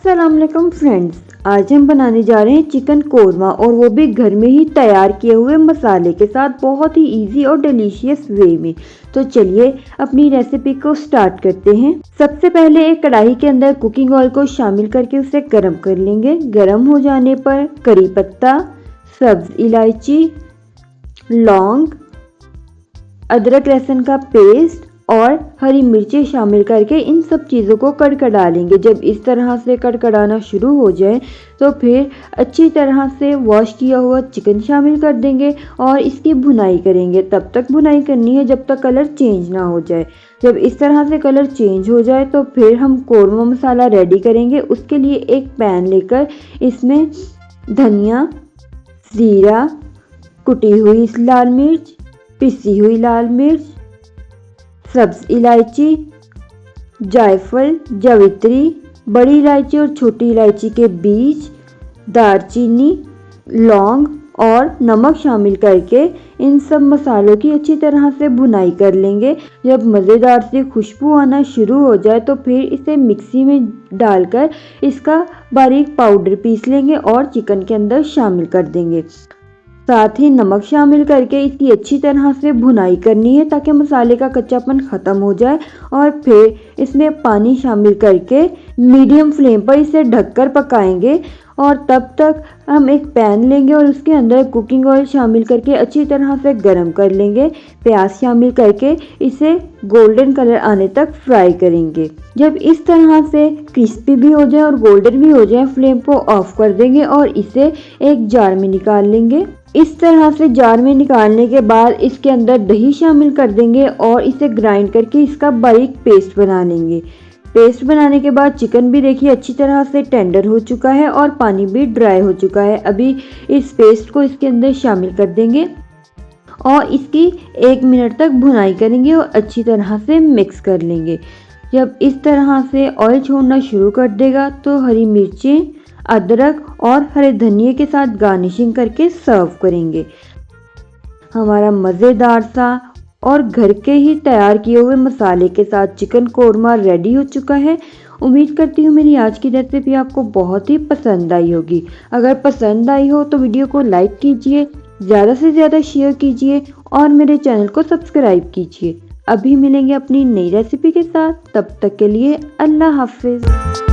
अस्सलाम वालेकुम फ्रेंड्स, आज हम बनाने जा रहे हैं चिकन कोरमा और वो भी घर में ही तैयार किए हुए मसाले के साथ बहुत ही इजी और डिलीशियस वे में। तो चलिए अपनी रेसिपी को स्टार्ट करते हैं। सबसे पहले एक कढ़ाई के अंदर कुकिंग ऑयल को शामिल करके उसे गर्म कर लेंगे। गर्म हो जाने पर करी पत्ता, सब्ज इलायची, लौंग, अदरक लहसुन का पेस्ट और हरी मिर्चें शामिल करके इन सब चीज़ों को कड़कड़ा लेंगे। जब इस तरह से कड़कड़ाना शुरू हो जाए तो फिर अच्छी तरह से वॉश किया हुआ चिकन शामिल कर देंगे और इसकी भुनाई करेंगे। तब तक भुनाई करनी है जब तक कलर चेंज ना हो जाए। जब इस तरह से कलर चेंज हो जाए तो फिर हम कोरमा मसाला रेडी करेंगे। उसके लिए एक पैन लेकर इसमें धनिया, जीरा, कुटी हुई लाल मिर्च, पिसी हुई लाल मिर्च, सब्ज इलायची, जायफल, जावित्री, बड़ी इलायची और छोटी इलायची के बीज, दालचीनी, लौंग और नमक शामिल करके इन सब मसालों की अच्छी तरह से भुनाई कर लेंगे। जब मज़ेदार सी खुशबू आना शुरू हो जाए तो फिर इसे मिक्सी में डालकर इसका बारीक पाउडर पीस लेंगे और चिकन के अंदर शामिल कर देंगे। साथ ही नमक शामिल करके इसकी अच्छी तरह से भुनाई करनी है ताकि मसाले का कच्चापन ख़त्म हो जाए। और फिर इसमें पानी शामिल करके मीडियम फ्लेम पर इसे ढककर पकाएंगे। और तब तक हम एक पैन लेंगे और उसके अंदर कुकिंग ऑयल शामिल करके अच्छी तरह से गर्म कर लेंगे। प्याज शामिल करके इसे गोल्डन कलर आने तक फ्राई करेंगे। जब इस तरह से क्रिस्पी भी हो जाए और गोल्डन भी हो जाए, फ्लेम को ऑफ कर देंगे और इसे एक जार में निकाल लेंगे। इस तरह से जार में निकालने के बाद इसके अंदर दही शामिल कर देंगे और इसे ग्राइंड करके इसका बारीक पेस्ट बना लेंगे। पेस्ट बनाने के बाद चिकन भी देखिए अच्छी तरह से टेंडर हो चुका है और पानी भी ड्राई हो चुका है। अभी इस पेस्ट को इसके अंदर शामिल कर देंगे और इसकी 1 मिनट तक भुनाई करेंगे और अच्छी तरह से मिक्स कर लेंगे। जब इस तरह से ऑयल छोड़ना शुरू कर देगा तो हरी मिर्चें, अदरक और हरे धनिए के साथ गार्निशिंग करके सर्व करेंगे। हमारा मज़ेदार सा और घर के ही तैयार किए हुए मसाले के साथ चिकन कोरमा रेडी हो चुका है। उम्मीद करती हूँ मेरी आज की रेसिपी आपको बहुत ही पसंद आई होगी। अगर पसंद आई हो तो वीडियो को लाइक कीजिए, ज़्यादा से ज़्यादा शेयर कीजिए और मेरे चैनल को सब्सक्राइब कीजिए। अभी मिलेंगे अपनी नई रेसिपी के साथ, तब तक के लिए अल्लाह हाफिज़।